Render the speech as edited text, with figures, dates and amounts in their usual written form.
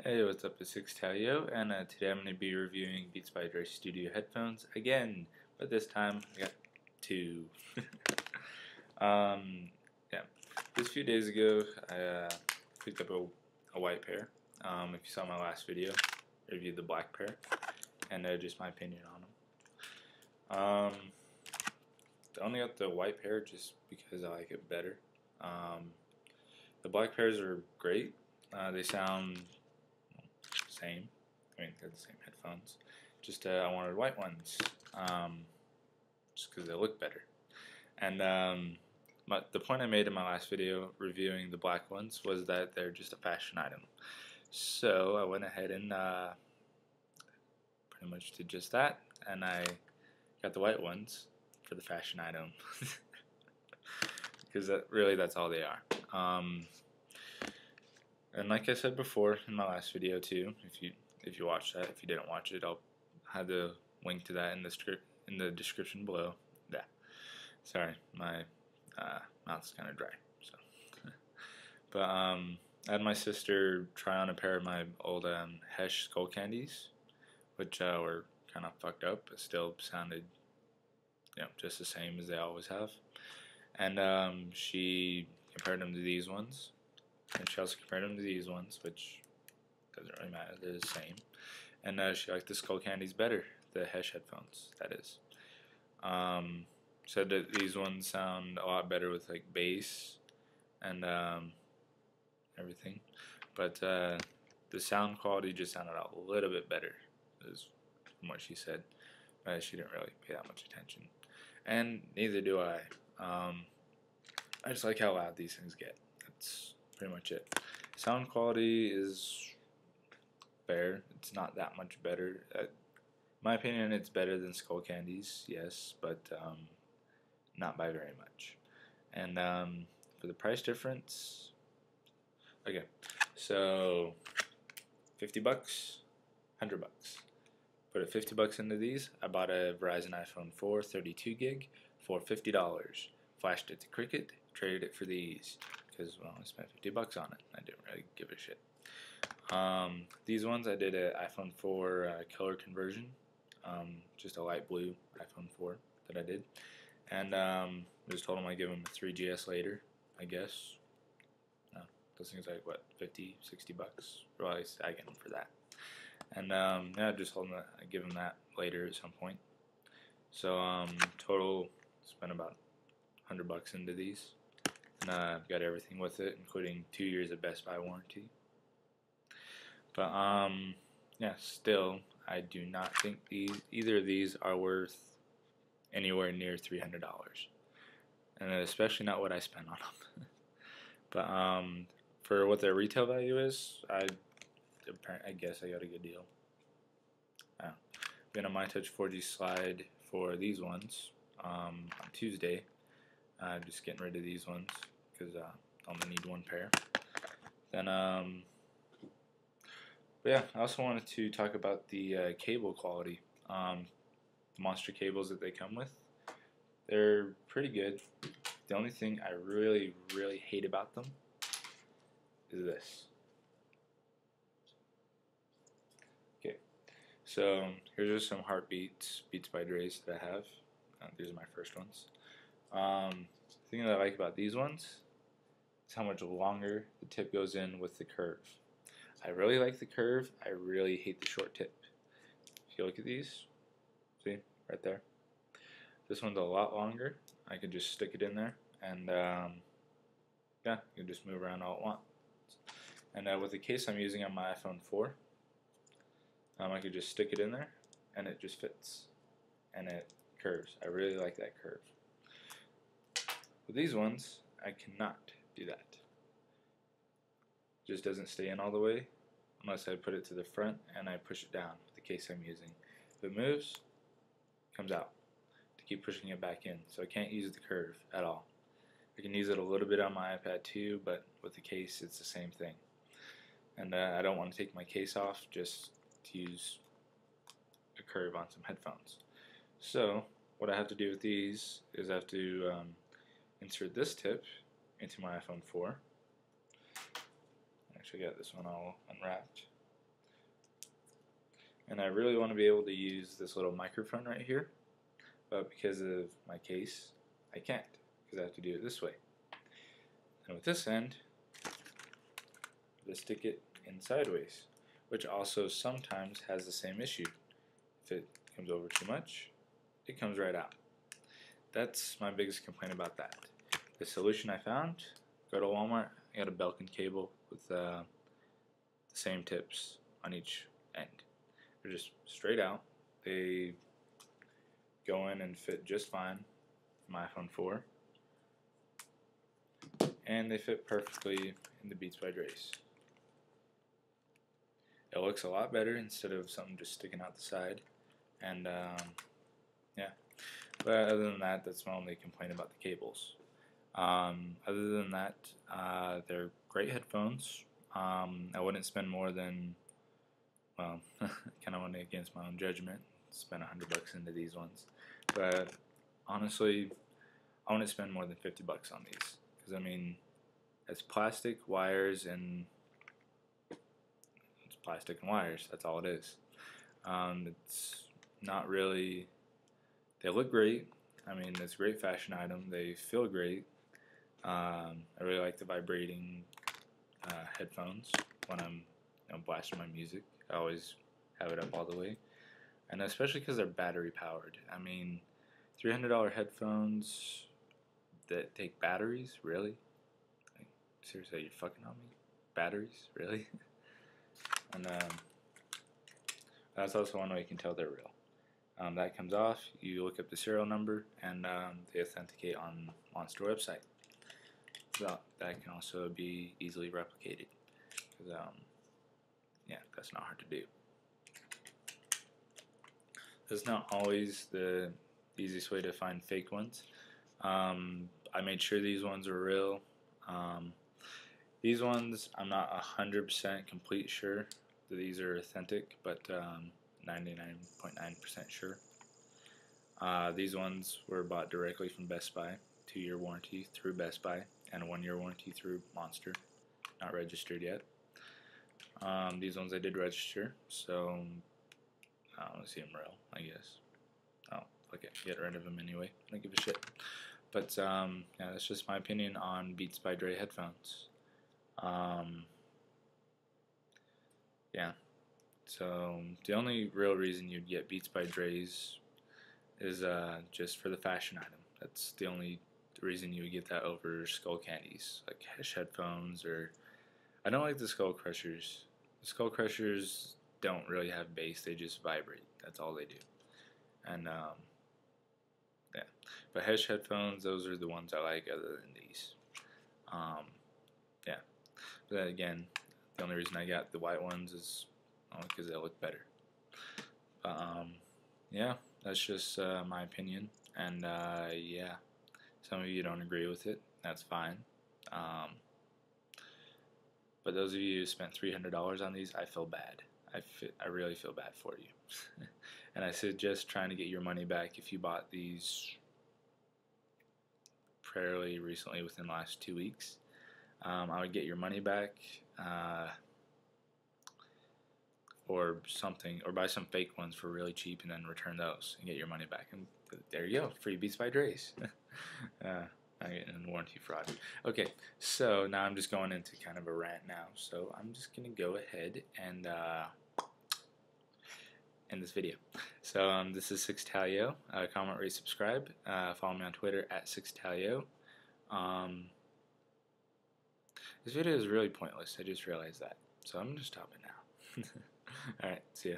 Hey, what's up? It's Six Talio, and today I'm going to be reviewing Beats by Dre Studio headphones again, but this time I got two. Yeah, just a few days ago I picked up a white pair. If you saw my last video, I reviewed the black pair, and just my opinion on them. I only got the white pair just because I like it better. The black pairs are great. They sound same. I mean, they're the same headphones. Just I wanted white ones, just because they look better. And the point I made in my last video reviewing the black ones was that they're just a fashion item. So I went ahead and pretty much did just that, and I got the white ones for the fashion item, because that's all they are. And like I said before in my last video too, if you watched that, if you didn't watch it, I'll have the link to that in the description below. Yeah, sorry, my mouth's kind of dry. So, but I had my sister try on a pair of my old Hesh skull candies, which were kind of fucked up, but still sounded, just the same as they always have. And she compared them to these ones. And she also compared them to these ones, which doesn't really matter, they're the same. And she liked the skull candies better, the Hesh headphones, that is. Said that these ones sound a lot better with like bass and everything. But the sound quality just sounded a little bit better, is from what she said. She didn't really pay that much attention. And neither do I. I just like how loud these things get. That's pretty much it. Sound quality is fair. It's not that much better. In my opinion, it's better than skull candies, yes, but not by very much. And for the price difference, okay, so 50 bucks, 100 bucks. Put $50 into these. I bought a Verizon iPhone 4 32 gig for $50. Flashed it to Cricket, traded it for these because, well, I spent $50 on it. I didn't really give a shit. These ones I did an iPhone 4 color conversion, just a light blue iPhone 4 that I did, and just told them I'd give them a 3GS later, I guess. No, those things are like what, 50, 60 bucks? Well, at least I get them for that. And yeah, I just told them that I'd give them that later at some point. So total spent about $100 into these, and I've got everything with it, including 2 years of Best Buy warranty. But yeah, still, I do not think either of these are worth anywhere near $300, and especially not what I spent on them. But for what their retail value is, I guess I got a good deal. Been on my Touch 4G slide for these ones on Tuesday. Just getting rid of these ones because I only need one pair. Then but yeah, I also wanted to talk about the cable quality. The monster cables that they come with, they're pretty good. The only thing I really, really hate about them is this. Okay, so here's just some heartbeats, Beats by Dre's that I have. These are my first ones. The thing that I like about these ones is how much longer the tip goes in with the curve. I really like the curve. I really hate the short tip. If you look at these, see, right there. This one's a lot longer. I can just stick it in there, and yeah, you can just move around all at once. And with the case I'm using on my iPhone 4, I could just stick it in there, and it just fits, and it curves. I really like that curve. With these ones, I cannot do that. It just doesn't stay in all the way unless I put it to the front and I push it down with the case I'm using. If it moves, it comes out to keep pushing it back in. So I can't use the curve at all. I can use it a little bit on my iPad too, but with the case it's the same thing. And I don't want to take my case off just to use a curve on some headphones. So what I have to do with these is I have to insert this tip into my iPhone 4. I actually got this one all unwrapped. and I really want to be able to use this little microphone right here, but because of my case, I can't, because I have to do it this way. And with this end, just stick it in sideways, which also sometimes has the same issue. If it comes over too much, it comes right out. That's my biggest complaint about that. The solution I found, go to Walmart, I got a Belkin cable with the same tips on each end. They're just straight out. They go in and fit just fine for my iPhone 4. And they fit perfectly in the Beats by Dre's. It looks a lot better instead of something just sticking out the side. And yeah, but other than that, that's my only complaint about the cables. Other than that, they're great headphones. I wouldn't spend more than, well, kind of went against my own judgment, spend $100 into these ones. But honestly, I wouldn't spend more than $50 on these, because I mean, it's plastic, wires, and it's plastic and wires. That's all it is. It's not really. They look great. I mean, it's a great fashion item. They feel great. I really like the vibrating headphones when I'm blasting my music. I always have it up all the way, and especially because they're battery powered. I mean, $300 headphones that take batteries, really? Like, seriously, you're fucking on me? Batteries, really? And that's also one way you can tell they're real. That comes off, you look up the serial number, and they authenticate on Monster website. So that can also be easily replicated. Because, yeah, that's not hard to do. It's not always the easiest way to find fake ones. I made sure these ones are real. These ones, I'm not 100% complete sure that these are authentic, but 99.9% sure. These ones were bought directly from Best Buy, 2-year warranty through Best Buy, and a 1-year warranty through Monster, not registered yet. These ones I did register, so I don't see them real, I guess. Oh, fuck it, get rid of them anyway, I don't give a shit. But yeah, that's just my opinion on Beats by Dre headphones. Yeah, so the only real reason you'd get Beats by Dre's is just for the fashion item. That's the only reason you would get that over Skull Candies, like Hesh headphones, or I don't like the Skull Crushers. The Skull Crushers don't really have bass, they just vibrate. That's all they do. And yeah, but Hesh headphones, those are the ones I like other than these. Yeah, but again, the only reason I got the white ones is because they look better. Yeah, that's just my opinion, and yeah, some of you don't agree with it. That's fine. But those of you who spent $300 on these, I feel bad. I really feel bad for you. And I suggest trying to get your money back if you bought these fairly recently, within the last 2 weeks. I would get your money back, or something, or buy some fake ones for really cheap and then return those and get your money back. And there you go, free Beats by Dre's. I'm getting warranty fraud. Okay, so now I'm just going into kind of a rant now. So I'm just gonna go ahead and end this video. So this is Sixtalio. Comment, rate, subscribe. Follow me on Twitter at Sixtalio. This video is really pointless. I just realized that. So I'm gonna stop it now. Alright, see ya.